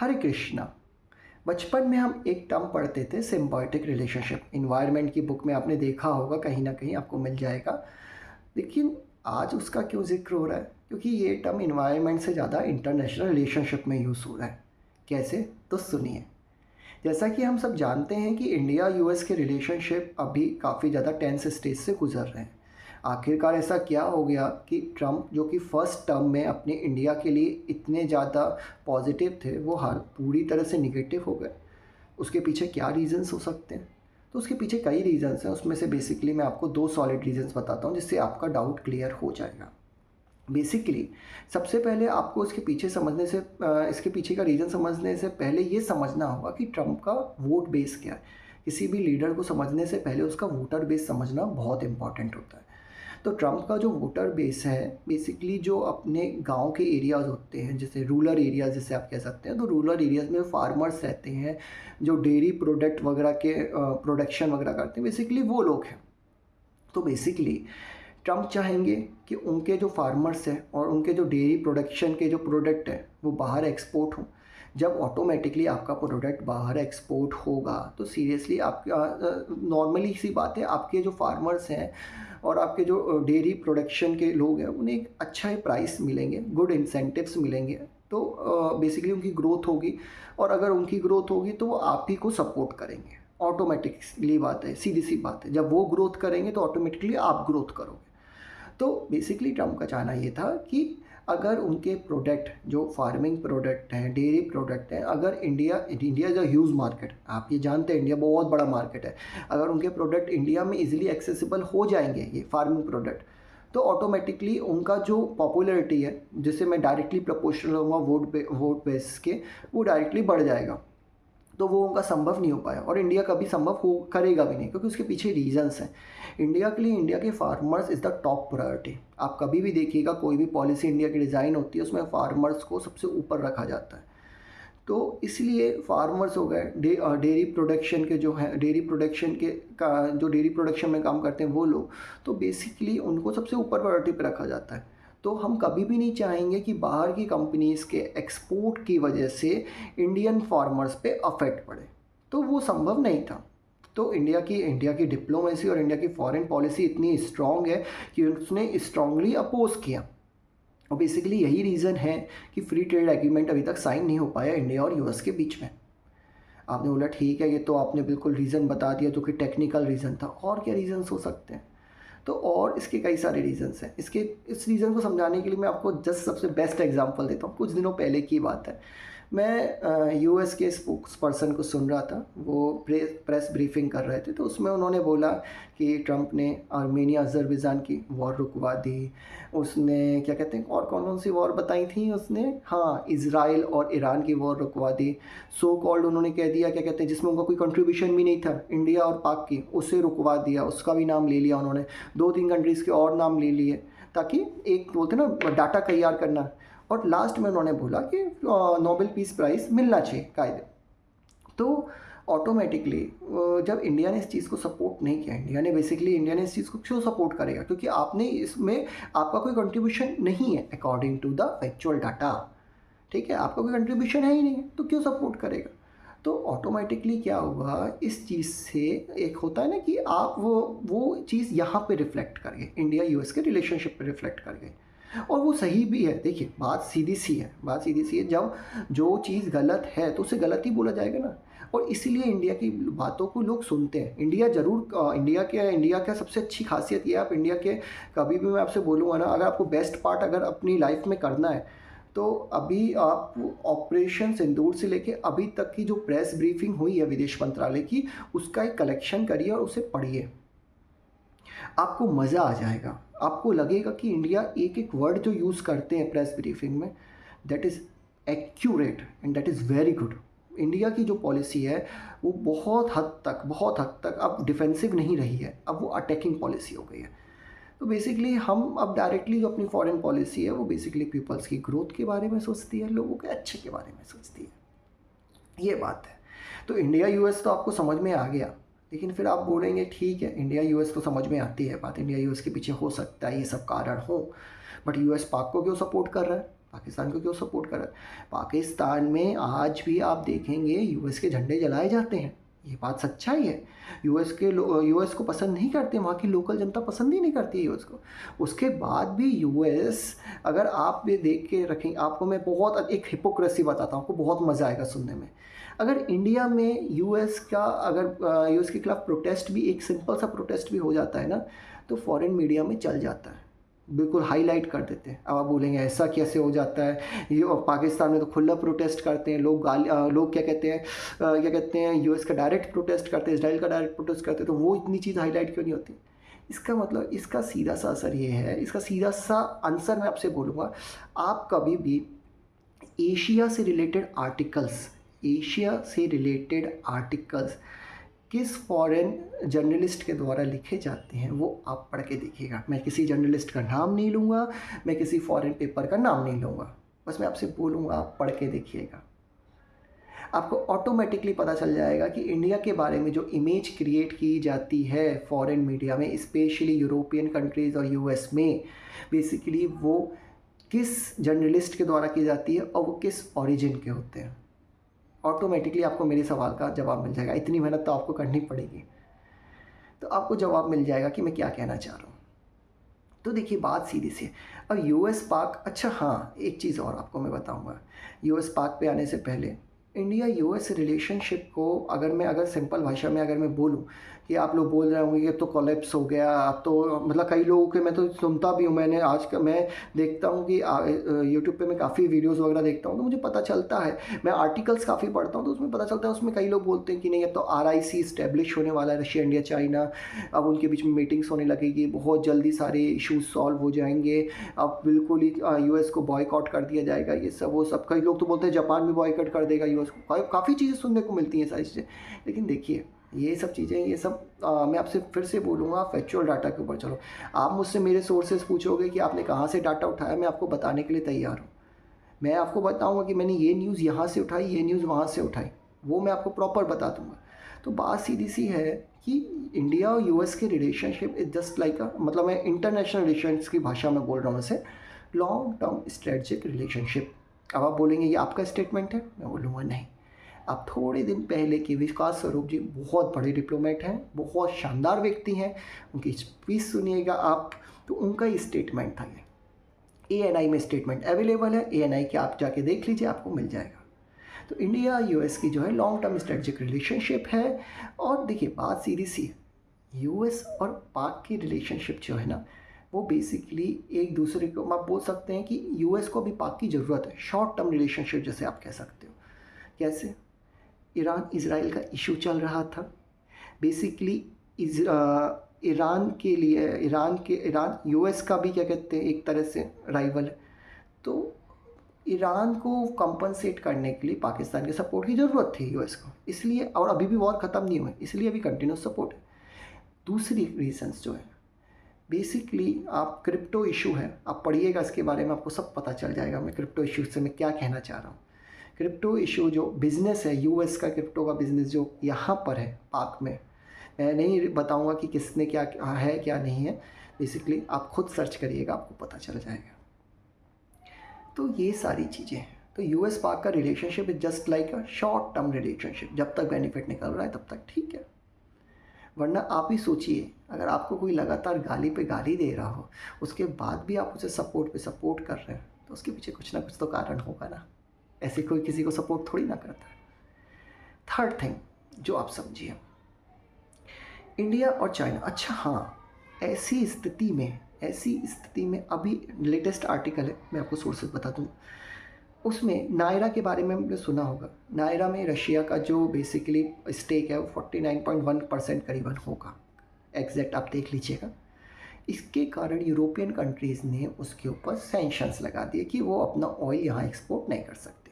हरे कृष्णा। बचपन में हम एक टर्म पढ़ते थे सिम्बायोटिक रिलेशनशिप। इन्वायरमेंट की बुक में आपने देखा होगा, कहीं ना कहीं आपको मिल जाएगा। लेकिन आज उसका क्यों ज़िक्र हो रहा है? क्योंकि ये टर्म इन्वायरमेंट से ज़्यादा इंटरनेशनल रिलेशनशिप में यूज़ हो रहा है। कैसे? तो सुनिए। जैसा कि हम सब जानते हैं कि इंडिया यूएस के रिलेशनशिप अभी काफ़ी ज़्यादा टेंस स्टेज से गुजर रहे हैं। आखिरकार ऐसा क्या हो गया कि ट्रम्प, जो कि फर्स्ट टर्म में अपने इंडिया के लिए इतने ज़्यादा पॉजिटिव थे, वो हाल पूरी तरह से निगेटिव हो गए? उसके पीछे क्या रीज़न्स हो सकते हैं? तो उसके पीछे कई रीज़न्स हैं। उसमें से बेसिकली मैं आपको दो सॉलिड रीज़न्स बताता हूँ, जिससे आपका डाउट क्लियर हो जाएगा। बेसिकली सबसे पहले आपको इसके पीछे समझने से इसके पीछे का रीज़न समझने से पहले ये समझना होगा कि ट्रम्प का वोट बेस क्या है। किसी भी लीडर को समझने से पहले उसका वोटर बेस समझना बहुत इंपॉर्टेंट होता है। तो ट्रम्प का जो वोटर बेस है, बेसिकली जो अपने गांव के एरियाज़ होते हैं, जैसे रूरल एरियाज़ जिसे आप कह सकते हैं, तो रूरल एरियाज़ में फार्मर्स रहते हैं जो डेयरी प्रोडक्ट वगैरह के प्रोडक्शन वगैरह करते हैं, बेसिकली वो लोग हैं। तो बेसिकली ट्रम्प चाहेंगे कि उनके जो फार्मर्स हैं और उनके जो डेयरी प्रोडक्शन के जो प्रोडक्ट हैं वो बाहर एक्सपोर्ट हों। जब ऑटोमेटिकली आपका प्रोडक्ट बाहर एक्सपोर्ट होगा तो सीरियसली आपका नॉर्मली सी बात है, आपके जो फार्मर्स हैं और आपके जो डेयरी प्रोडक्शन के लोग हैं उन्हें एक अच्छा ही प्राइस मिलेंगे, गुड इंसेंटिव्स मिलेंगे। तो बेसिकली उनकी ग्रोथ होगी, और अगर उनकी ग्रोथ होगी तो वो आप ही को सपोर्ट करेंगे। ऑटोमेटिकली बात है, सीधी सी बात है, जब वो ग्रोथ करेंगे तो ऑटोमेटिकली आप ग्रोथ करोगे। तो बेसिकली ट्रम्प का चाहना ये था कि अगर उनके प्रोडक्ट जो फार्मिंग प्रोडक्ट हैं, डेयरी प्रोडक्ट हैं, अगर India India is a huge market, आप ये जानते हैं इंडिया बहुत बड़ा मार्केट है। अगर उनके प्रोडक्ट इंडिया में इजीली एक्सेसिबल हो जाएंगे, ये फार्मिंग प्रोडक्ट, तो ऑटोमेटिकली उनका जो पॉपुलैरिटी है, जिसे मैं डायरेक्टली प्रोपोर्शनल होगा वोट बेस के, वो डायरेक्टली बढ़ जाएगा। तो वो उनका संभव नहीं हो पाया, और इंडिया कभी संभव हो करेगा भी नहीं, क्योंकि उसके पीछे रीजंस हैं। इंडिया के लिए इंडिया के farmers is the top priority. आप कभी भी देखिएगा, कोई भी पॉलिसी इंडिया की डिज़ाइन होती है उसमें फार्मर्स को सबसे ऊपर रखा जाता है। तो इसलिए फार्मर्स हो गए, डेयरी प्रोडक्शन के जो हैं, डेयरी प्रोडक्शन के का जो डेयरी प्रोडक्शन में काम करते हैं वो लोग, तो बेसिकली उनको सबसे ऊपर प्रायोरिटी पर रखा जाता है। तो हम कभी भी नहीं चाहेंगे कि बाहर की कंपनीज़ के एक्सपोर्ट की वजह से इंडियन फार्मर्स पे अफेक्ट पड़े। तो वो संभव नहीं था। तो इंडिया की डिप्लोमेसी और इंडिया की फॉरेन पॉलिसी इतनी स्ट्रांग है कि उसने स्ट्रांगली अपोज किया। और बेसिकली यही रीज़न है कि फ्री ट्रेड एग्रीमेंट अभी तक साइन नहीं हो पाया इंडिया और यूएस के बीच में। आपने बोला ठीक है, ये तो आपने बिल्कुल रीज़न बता दिया जो कि टेक्निकल रीज़न था, और क्या रीज़न्स हो सकते हैं? तो और इसके कई सारे रीज़न्स हैं। इस रीज़न को समझाने के लिए मैं आपको जस्ट सबसे बेस्ट एग्जांपल देता हूँ। कुछ दिनों पहले की बात है, मैं यूएस के स्पोक्स पर्सन को सुन रहा था, वो प्रेस ब्रीफिंग कर रहे थे। तो उसमें उन्होंने बोला कि ट्रम्प ने आर्मेनिया अज़रबैजान की वॉर रुकवा दी। उसने क्या कहते हैं, और कौन कौन सी वॉर बताई थी उसने, हाँ, इज़राइल और ईरान की वॉर रुकवा दी। सो कॉल्ड उन्होंने कह दिया, क्या कहते हैं, जिसमें उनका कोई कंट्रीब्यूशन भी नहीं था, इंडिया और पाक की, उसे रुकवा दिया, उसका भी नाम ले लिया उन्होंने। दो तीन कंट्रीज़ के और नाम ले लिए, ताकि एक बोलते ना डाटा तैयार करना। और लास्ट में उन्होंने बोला कि नोबेल पीस प्राइज़ मिलना चाहिए कायदे। तो ऑटोमेटिकली जब इंडिया ने इस चीज़ को सपोर्ट नहीं किया, इंडिया ने इस चीज़ को क्यों सपोर्ट करेगा? क्योंकि आपने इसमें आपका कोई कंट्रीब्यूशन नहीं है according to the factual data. ठीक है, आपका कोई कंट्रीब्यूशन है ही नहीं है, तो क्यों सपोर्ट करेगा? तो ऑटोमेटिकली क्या होगा, इस चीज़ से एक होता है ना कि आप वो चीज़ यहाँ पे रिफ्लेक्ट कर गए, इंडिया यूएस के रिलेशनशिप पे रिफ्लेक्ट कर गए। और वो सही भी है। देखिए, बात सीधी सी है, जब जो चीज़ गलत है तो उसे गलत ही बोला जाएगा ना। और इसीलिए इंडिया की बातों को लोग सुनते हैं। इंडिया का सबसे अच्छी खासियत ये है, आप इंडिया के, कभी भी मैं आपसे बोलूँगा ना, अगर आपको बेस्ट पार्ट अगर अपनी लाइफ में करना है, तो अभी आप ऑपरेशन सिंदूर से लेके अभी तक की जो प्रेस ब्रीफिंग हुई है विदेश मंत्रालय की, उसका एक कलेक्शन करिए और उसे पढ़िए। आपको मज़ा आ जाएगा। आपको लगेगा कि इंडिया एक एक वर्ड जो यूज़ करते हैं प्रेस ब्रीफिंग में, that is accurate and that is very good. India की जो पॉलिसी है वो बहुत हद तक अब डिफेंसिव नहीं रही है, अब वो अटैकिंग पॉलिसी हो गई है। तो बेसिकली हम अब डायरेक्टली जो अपनी फॉरेन पॉलिसी है वो बेसिकली पीपल्स की ग्रोथ के बारे में सोचती है, लोगों के अच्छे के बारे में सोचती है। ये बात है। तो इंडिया यूएस तो आपको समझ में आ गया। लेकिन फिर आप बोलेंगे ठीक है, इंडिया यूएस तो समझ में आती है बात, इंडिया यूएस के पीछे हो सकता है ये सब कारण हो, बट यूएस पाक को क्यों सपोर्ट कर रहा है? पाकिस्तान को क्यों सपोर्ट कर रहा है? पाकिस्तान में आज भी आप देखेंगे यूएस के झंडे जलाए जाते हैं, ये बात सच्चाई है। यूएस को पसंद नहीं करते, वहाँ की लोकल जनता पसंद ही नहीं करती है यूएस को। उसके बाद भी यूएस, अगर आप ये देख के रखें, आपको मैं बहुत एक हिपोक्रेसी बताता हूँ, आपको बहुत मज़ा आएगा सुनने में। अगर इंडिया में यूएस के खिलाफ प्रोटेस्ट भी, एक सिंपल सा प्रोटेस्ट भी हो जाता है ना, तो फॉरेन मीडिया में चल जाता है, बिल्कुल हाईलाइट कर देते हैं। अब आप बोलेंगे ऐसा कैसे हो जाता है, ये और पाकिस्तान में तो खुला प्रोटेस्ट करते हैं लोग, लोग क्या कहते हैं यूएस का डायरेक्ट प्रोटेस्ट करते हैं, इसराइल का डायरेक्ट प्रोटेस्ट करते हैं, तो वो इतनी चीज़ हाईलाइट क्यों नहीं होती? इसका मतलब, इसका सीधा सा असर ये है, इसका सीधा सा आंसर मैं आपसे बोलूँगा, आप कभी भी एशिया से रिलेटेड आर्टिकल्स किस फॉरेन जर्नलिस्ट के द्वारा लिखे जाते हैं वो आप पढ़ के देखिएगा। मैं किसी जर्नलिस्ट का नाम नहीं लूँगा, मैं किसी फॉरेन पेपर का नाम नहीं लूँगा, बस मैं आपसे बोलूँगा आप पढ़ के देखिएगा। आपको ऑटोमेटिकली पता चल जाएगा कि इंडिया के बारे में जो इमेज क्रिएट की जाती है फॉरेन मीडिया में, स्पेशली यूरोपियन कंट्रीज़ और यूएस में, बेसिकली वो किस जर्नलिस्ट के द्वारा की जाती है और वो किस ओरिजिन के होते हैं। ऑटोमेटिकली आपको मेरे सवाल का जवाब मिल जाएगा, इतनी मेहनत तो आपको करनी पड़ेगी, तो आपको जवाब मिल जाएगा कि मैं क्या कहना चाह रहा हूँ। तो देखिए बात सीधी सी है। अब यूएस पाक, अच्छा हाँ, एक चीज़ और आपको मैं बताऊँगा यूएस पाक पे आने से पहले। इंडिया यूएस रिलेशनशिप को अगर सिंपल भाषा में अगर मैं बोलूँ कि आप लोग बोल रहे होंगे कि अब तो कोलैप्स हो गया, अब तो मतलब कई लोगों के, मैं तो सुनता भी हूँ, मैं देखता हूँ कि यूट्यूब पे मैं काफ़ी वीडियोस वगैरह देखता हूँ, तो मुझे पता चलता है, मैं आर्टिकल्स काफ़ी पढ़ता हूँ, तो उसमें पता चलता है, उसमें कई लोग बोलते हैं कि नहीं अब तो RIC इस्टेब्लिश होने वाला है, रशिया इंडिया चाइना, अब उनके बीच में मीटिंग्स होने लगेगी, बहुत जल्दी सारे इशूज़ सॉल्व हो जाएंगे, अब बिल्कुल ही यूएस को बॉयकॉट कर दिया जाएगा, ये सब वो सब। कई लोग तो बोलते हैं जापान भी बॉयकॉट कर देगा यूएस को, काफ़ी चीज़ें सुनने को मिलती हैं सारी चीज़ें। लेकिन देखिए ये सब चीज़ें, ये सब मैं आपसे फिर से बोलूँगा, फैक्चुअल डाटा के ऊपर चलो। आप मुझसे मेरे सोर्सेज पूछोगे कि आपने कहाँ से डाटा उठाया, मैं आपको बताने के लिए तैयार हूँ। मैं आपको बताऊँगा कि मैंने ये न्यूज़ यहाँ से उठाई, ये न्यूज़ वहाँ से उठाई, वो मैं आपको प्रॉपर बता दूँगा। तो बात सीधी सी है कि इंडिया और यूएस के रिलेशनशिप इज़ जस्ट लाइक मतलब मैं इंटरनेशनल रिलेशंस की भाषा में बोल रहा हूँ वैसे, लॉन्ग टर्म स्ट्रेटजिक रिलेशनशिप। अब आप बोलेंगे ये आपका स्टेटमेंट है, मैं बोलूँगा नहीं। अब थोड़े दिन पहले के विकास स्वरूप जी बहुत बड़े डिप्लोमेट हैं, बहुत शानदार व्यक्ति हैं, उनकी स्पीच सुनिएगा आप, तो उनका ही स्टेटमेंट था ये। ANI में स्टेटमेंट अवेलेबल है, ANI के आप जाके देख लीजिए, आपको मिल जाएगा। तो इंडिया यूएस की जो है लॉन्ग टर्म स्ट्रेटजिक रिलेशनशिप है। और देखिए बात सीधी सी है, यूएस और पाक की रिलेशनशिप जो है ना, वो बेसिकली एक दूसरे को, आप बोल सकते हैं कि यूएस को अभी पाक की ज़रूरत है, शॉर्ट टर्म रिलेशनशिप जैसे आप कह सकते हो। कैसे? ईरान इज़राइल का इशू चल रहा था, बेसिकली ईरान के लिए, ईरान यूएस का भी क्या कहते हैं एक तरह से राइवल है, तो ईरान को कंपनसेट करने के लिए पाकिस्तान के सपोर्ट की ज़रूरत थी यूएस को, इसलिए, और अभी भी वॉर ख़त्म नहीं हुए, इसलिए अभी कंटिन्यूस सपोर्ट है। दूसरी रीजंस जो है, बेसिकली आप क्रिप्टो इशू है, आप पढ़िएगा इसके बारे में, आपको सब पता चल जाएगा मैं क्रिप्टो इशू से मैं क्या कहना चाह रहा हूँ। क्रिप्टो इशू जो बिज़नेस है, यूएस का क्रिप्टो का बिज़नेस जो यहाँ पर है पाक में, मैं नहीं बताऊँगा कि किसने क्या है क्या नहीं है, बेसिकली आप खुद सर्च करिएगा, आपको पता चल जाएगा। तो ये सारी चीज़ें हैं। तो यूएस पाक का relationship is just like a short term relationship, जब तक बेनिफिट निकल रहा है तब तक ठीक है, वरना आप ही सोचिए, अगर आपको कोई लगातार गाली पे गाली दे रहा हो, उसके बाद भी आप उसे सपोर्ट पे सपोर्ट कर रहे हैं, तो उसके पीछे कुछ ना कुछ तो कारण होगा ना, ऐसे कोई किसी को सपोर्ट थोड़ी ना करता है। थर्ड थिंग जो आप समझिए, इंडिया और चाइना, अच्छा हाँ, ऐसी स्थिति में अभी लेटेस्ट आर्टिकल है, मैं आपको सोर्सेज बता दूँ, उसमें नायरा के बारे में आपने सुना होगा। नायरा में रशिया का जो बेसिकली स्टेक है वो 49.1% करीबन होगा, एग्जैक्ट आप देख लीजिएगा। इसके कारण यूरोपियन कंट्रीज़ ने उसके ऊपर सैंक्शंस लगा दिए कि वो अपना ऑयल यहाँ एक्सपोर्ट नहीं कर सकते।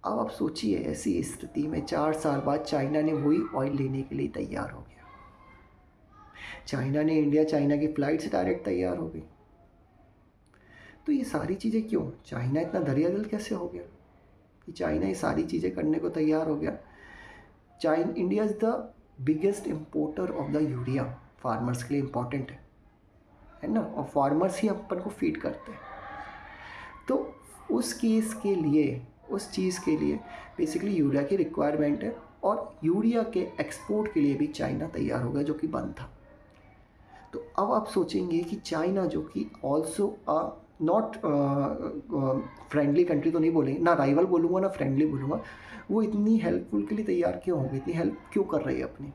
अब आप सोचिए, ऐसी स्थिति में 4 साल बाद चाइना ने वही ऑयल लेने के लिए तैयार हो गया, चाइना की फ़्लाइट्स डायरेक्ट तैयार हो गई। तो ये सारी चीज़ें क्यों, चाइना इतना दरियादिल कैसे हो गया कि चाइना ये सारी चीज़ें करने को तैयार हो गया। India is the biggest importer of the urea, farmers के लिए इम्पॉर्टेंट है ना, और फार्मर्स ही अपन को फीड करते हैं। तो उस केस के लिए, उस चीज़ के लिए बेसिकली यूरिया की रिक्वायरमेंट है, और यूरिया के एक्सपोर्ट के लिए भी चाइना तैयार हो गया, जो कि बंद था। तो अब आप सोचेंगे कि चाइना, जो कि ऑल्सो नॉट फ्रेंडली कंट्री तो नहीं बोलेंगे, ना राइवल बोलूँगा ना फ्रेंडली बोलूँगा, वो इतनी हेल्पफुल के लिए तैयार क्यों होगी, इतनी हेल्प क्यों कर रही है अपनी।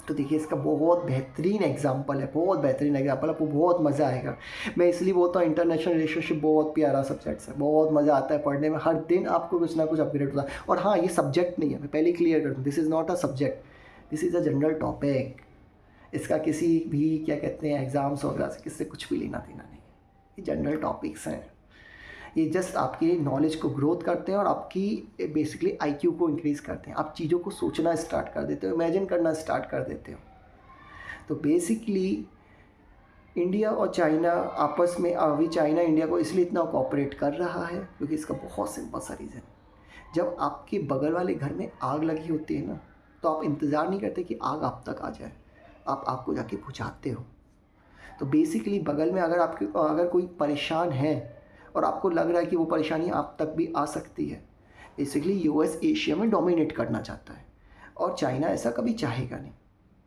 तो देखिए इसका बहुत बेहतरीन एग्जांपल है, बहुत बेहतरीन एग्जांपल, आपको बहुत मज़ा आएगा। मैं इसलिए बोलता हूँ इंटरनेशनल रिलेशनशिप बहुत प्यारा सब्जेक्ट है, बहुत मज़ा आता है पढ़ने में, हर दिन आपको कुछ ना कुछ अपग्रेड होता है। और हाँ, ये सब्जेक्ट नहीं है, मैं पहले क्लियर कर दूँ, this is not a subject, this is a general topic. इसका किसी भी क्या कहते हैं एग्ज़ाम्स वगैरह से किससे कुछ भी लेना देना नहीं है, ये जनरल टॉपिक्स हैं। ये जस्ट आपकी नॉलेज को ग्रोथ करते हैं और आपकी बेसिकली आईक्यू को इंक्रीज़ करते हैं। आप चीज़ों को सोचना स्टार्ट कर देते हो, इमेजिन करना स्टार्ट कर देते हो। तो बेसिकली इंडिया और चाइना आपस में, अभी चाइना इंडिया को इसलिए इतना कोऑपरेट कर रहा है क्योंकि इसका बहुत सिंपल सा रीज़न, जब आपके बगल वाले घर में आग लगी होती है ना, तो आप इंतज़ार नहीं करते कि आग आप तक आ जाए, आप आग को जाके बुझाते हो। तो बेसिकली बगल में अगर कोई परेशान है और आपको लग रहा है कि वो परेशानी आप तक भी आ सकती है, बेसिकली यूएस एशिया में डोमिनेट करना चाहता है और चाइना ऐसा कभी चाहेगा नहीं।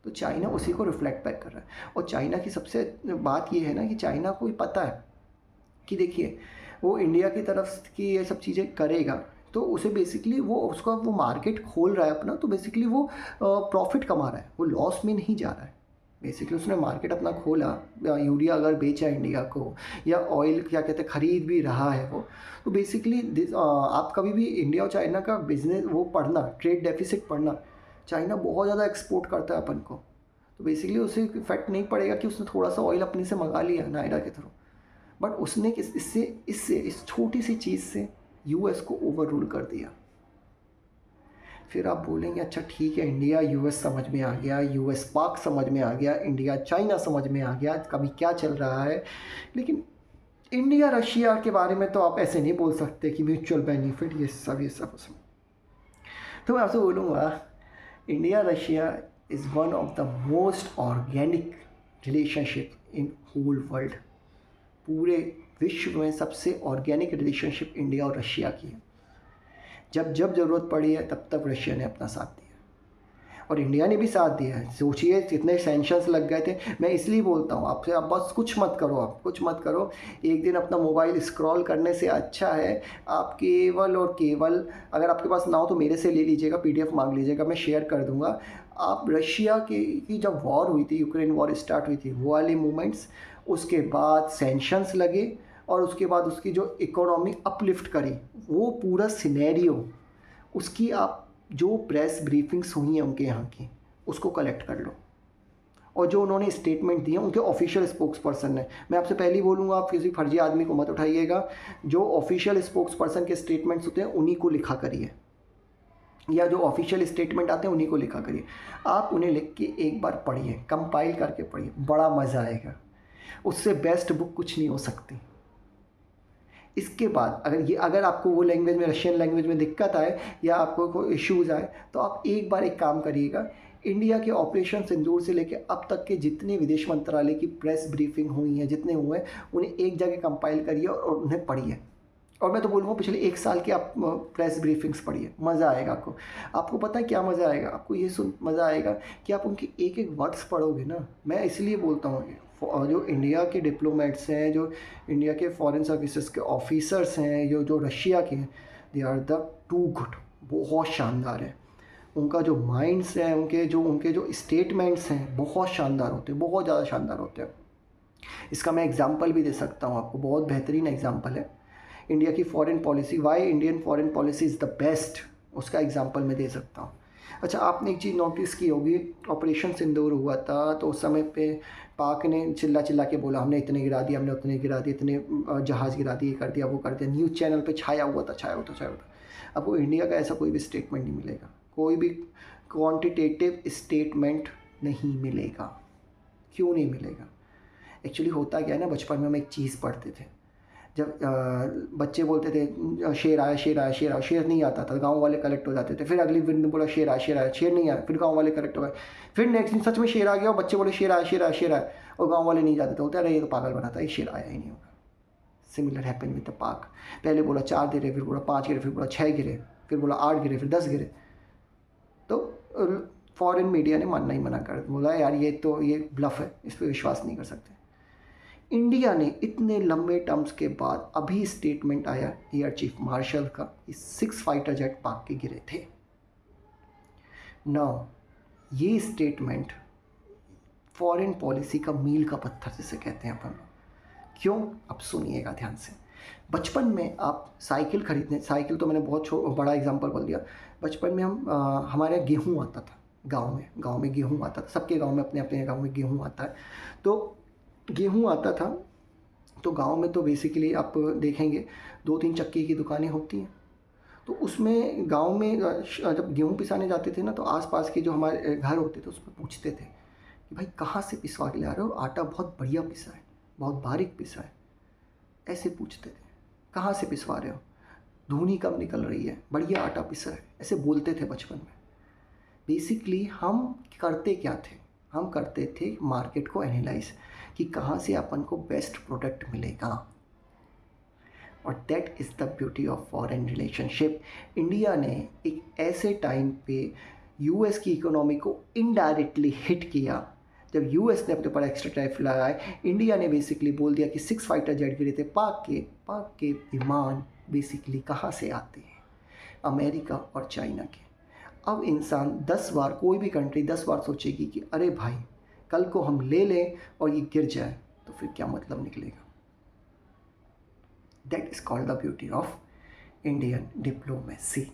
तो चाइना उसी को रिफ्लेक्ट बैक कर रहा है। और चाइना की सबसे बात ये है ना कि चाइना को पता है कि देखिए वो इंडिया की तरफ की ये सब चीज़ें करेगा, तो उसे बेसिकली वो मार्केट खोल रहा है अपना, तो बेसिकली वो प्रॉफिट कमा रहा है, वो लॉस में नहीं जा रहा है। बेसिकली उसने मार्केट अपना खोला, यूरिया अगर बेचा इंडिया को, या ऑयल क्या कहते हैं खरीद भी रहा है वो, तो बेसिकली आप कभी भी इंडिया और चाइना का बिजनेस वो पढ़ना, ट्रेड डेफिसिट पढ़ना, चाइना बहुत ज़्यादा एक्सपोर्ट करता है अपन को, तो बेसिकली उसे इफेक्ट नहीं पड़ेगा कि उसने थोड़ा सा ऑयल अपने से मंगा लिया नायरा के थ्रू, बट उसने इस छोटी सी चीज़ से यूएस को ओवर रूल कर दिया। फिर आप बोलेंगे अच्छा ठीक है, इंडिया यूएस समझ में आ गया, यूएस पाक समझ में आ गया, इंडिया चाइना समझ में आ गया, कभी क्या चल रहा है। लेकिन इंडिया रशिया के बारे में तो आप ऐसे नहीं बोल सकते कि म्यूचुअल बेनिफिट ये सब। तो मैं आपसे बोलूँगा India Russia is one of the most organic relationship in whole world. पूरे विश्व में सबसे ऑर्गेनिक रिलेशनशिप इंडिया और रशिया की है। जब जब ज़रूरत पड़ी है तब तब रशिया ने अपना साथ दिया और इंडिया ने भी साथ दिया है। सोचिए कितने सैंक्शंस लग गए थे। मैं इसलिए बोलता हूँ आपसे, आप बस कुछ मत करो, आप कुछ मत करो। एक दिन अपना मोबाइल स्क्रॉल करने से अच्छा है आप केवल और केवल, अगर आपके पास ना हो तो मेरे से ले लीजिएगा, PDF मांग लीजिएगा, मैं शेयर कर दूँगा। आप रशिया की जब वॉर हुई थी, यूक्रेन वॉर स्टार्ट हुई थी, वो वाले मोमेंट्स, उसके बाद सैंक्शंस लगे और उसके बाद उसकी जो इकोनॉमी अपलिफ्ट करी, वो पूरा सिनेरियो, उसकी आप जो प्रेस ब्रीफिंग्स हुई हैं उनके यहाँ की, उसको कलेक्ट कर लो। और जो उन्होंने स्टेटमेंट दिए उनके ऑफिशियल स्पोक्स पर्सन ने, मैं आपसे पहले ही बोलूँगा आप किसी फर्जी आदमी को मत उठाइएगा, जो ऑफिशियल स्पोक्स पर्सन के स्टेटमेंट्स होते हैं उन्हीं को लिखा करिए, या जो ऑफिशियल स्टेटमेंट आते हैं उन्हीं को लिखा करिए। आप उन्हें लिख के एक बार पढ़िए, कंपाइल करके पढ़िए, बड़ा मज़ा आएगा। उससे बेस्ट बुक कुछ नहीं हो सकती। इसके बाद अगर आपको वो लैंग्वेज में, रशियन लैंग्वेज में दिक्कत आए या आपको कोई इश्यूज़ आए, तो आप एक बार एक काम करिएगा, इंडिया के ऑपरेशन सिंदूर से लेकर अब तक के जितने विदेश मंत्रालय की प्रेस ब्रीफिंग हुई हैं, जितने हुए हैं, उन्हें एक जगह कंपाइल करिए और उन्हें पढ़िए। और मैं तो बोलूँगा पिछले 1 साल की आप प्रेस ब्रीफिंग्स पढ़िए, मज़ा आएगा आपको। आपको पता है क्या मज़ा आएगा? आपको ये सुन मज़ा आएगा कि आप उनके एक एक वर्ड्स पढ़ोगे ना। मैं इसलिए बोलता हूँ जो इंडिया के डिप्लोमेट्स हैं, जो इंडिया के फॉरेन सर्विसेज के ऑफिसर्स हैं, जो रशिया के हैं, they are the too good, बहुत शानदार है। उनका जो माइंड्स है, उनके जो स्टेटमेंट्स हैं, बहुत शानदार होते हैं, बहुत ज़्यादा शानदार होते हैं। इसका मैं एग्जांपल भी दे सकता हूँ आपको, बहुत बेहतरीन एग्जांपल है। इंडिया की foreign policy, why Indian foreign policy is the best, उसका एग्जांपल मैं दे सकता हूँ। अच्छा, आपने एक चीज़ नोटिस की होगी, ऑपरेशन सिंदूर हुआ था तो उस समय पे पाक ने चिल्ला चिल्ला के बोला हमने इतने गिरा दिया, हमने उतने गिरा दिए, इतने जहाज़ गिरा दिए, कर दिया, वो कर दिया, न्यूज़ चैनल पे छाया हुआ था। अब वो इंडिया का ऐसा कोई भी स्टेटमेंट नहीं मिलेगा, कोई भी क्वांटिटेटिव स्टेटमेंट नहीं मिलेगा। क्यों नहीं मिलेगा? एक्चुअली होता क्या है ना, बचपन में हम एक चीज़ पढ़ते थे, जब बच्चे बोलते थे शेर आया, शेर नहीं आता था, गांव वाले कलेक्ट हो जाते थे। फिर अगली दिन बोला शेर आया, शेर नहीं आया, फिर गांव वाले कलेक्ट हो गए। फिर नेक्स्ट दिन सच में शेर आ गया और बच्चे बोले शेर आया, और गांव वाले नहीं जाते थे, बोलते अरे ये तो पागल बना था, ये शेर आया ही नहीं होगा। सिमिलर हैपन विद द पाक। पहले बोला 4 गिरे, फिर बोला 5 गिरे, फिर बोला 6 गिरे, फिर बोला 8 गिरे, फिर 10 गिरे। तो फॉरेन मीडिया ने मानना ही मना कर दिया, बोला यार ये ब्लफ है, इस पर विश्वास नहीं कर सकते। इंडिया ने इतने लंबे टर्म्स के बाद अभी स्टेटमेंट आया एयर चीफ मार्शल का कि 6 फाइटर जेट पाक के गिरे थे। नाउ ये स्टेटमेंट फॉरेन पॉलिसी का मील का पत्थर जिसे कहते हैं अपन लोग। क्यों? अब सुनिएगा ध्यान से। बचपन में आप साइकिल खरीदने, साइकिल तो मैंने बहुत बड़ा एग्जांपल बोल दिया। बचपन में हमारे यहाँ गेहूँ आता था, गांव में गेहूँ आता था, सबके गांव में अपने अपने गांव में गेहूँ आता है। तो गेहूँ आता था तो गांव में तो बेसिकली आप देखेंगे 2-3 चक्की की दुकानें होती हैं। तो उसमें गांव में जब गेहूँ पिसाने जाते थे ना, तो आसपास के जो हमारे घर होते थे उसमें पूछते थे कि भाई कहाँ से पिसवा के ला रहे हो, आटा बहुत बढ़िया पिसा है, बहुत बारीक पिसा है। ऐसे पूछते थे, कहाँ से पिसवा रहे हो, धुनी कम निकल रही है, बढ़िया आटा पिसा है, ऐसे बोलते थे बचपन में। बेसिकली हम करते क्या थे, हम करते थे मार्केट को एनालाइज कि कहाँ से अपन को बेस्ट प्रोडक्ट मिलेगा। और that is the beauty of foreign relationship. India ने एक ऐसे टाइम पे यूएस की इकोनॉमी को इनडायरेक्टली हिट किया, जब यूएस ने अपने ऊपर एक्स्ट्रा टैरिफ लगाए। इंडिया ने बेसिकली बोल दिया कि 6 फाइटर जेट गिरे थे पाक के विमान बेसिकली कहाँ से आते हैं, अमेरिका और चाइना के। अब इंसान 10 बार, कोई भी कंट्री 10 बार सोचेगी कि अरे भाई कल को हम ले लें और ये गिर जाए तो फिर क्या मतलब निकलेगा। That is called the beauty of Indian diplomacy.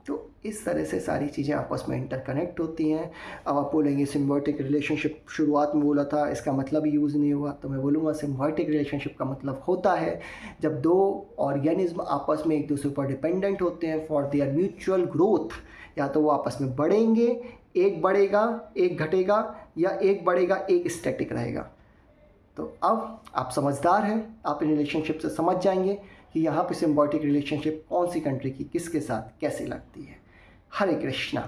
तो इस तरह से सारी चीज़ें आपस में इंटरकनेक्ट होती हैं। अब आप बोलेंगे सिम्बायोटिक रिलेशनशिप, शुरुआत में बोला था इसका मतलब ही यूज़ नहीं हुआ, तो मैं बोलूँगा सिम्बायोटिक रिलेशनशिप का मतलब होता है जब 2 ऑर्गेनिज्म आपस में एक दूसरे पर डिपेंडेंट होते हैं फॉर देयर म्यूचुअल ग्रोथ। या तो वो आपस में बढ़ेंगे, एक बढ़ेगा एक घटेगा, या एक बढ़ेगा एक स्टैटिक रहेगा। तो अब आप समझदार हैं, आप इन रिलेशनशिप से समझ जाएंगे कि यहाँ पे सिम्बायोटिक रिलेशनशिप कौन सी कंट्री की किसके साथ कैसे लगती है। हरे कृष्णा।